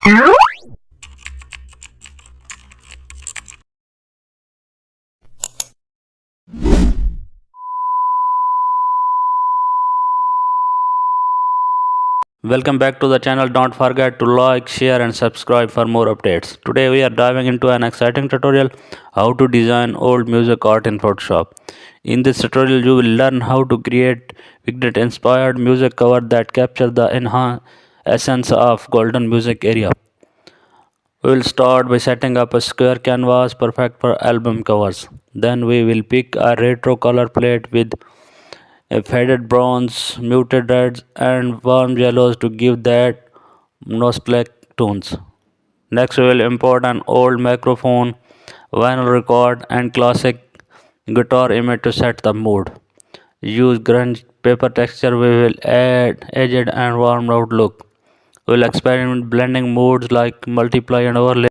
Welcome back to the channel. Don't forget to like, share and subscribe for more updates. Today we are diving into an exciting tutorial how to design old music art in Photoshop. In this tutorial you will learn how to create vignette inspired music cover that capture the essence of golden music era. We will start by setting up a square canvas perfect for album covers. Then we will pick a retro color palette with a faded bronze, muted reds, and warm yellows to give that nostalgic tones. Next, we will import an old microphone, vinyl record, and classic guitar image to set the mood. Use grunge paper texture. We will add aged and warmed out look. We will experiment blending modes like multiply and overlay.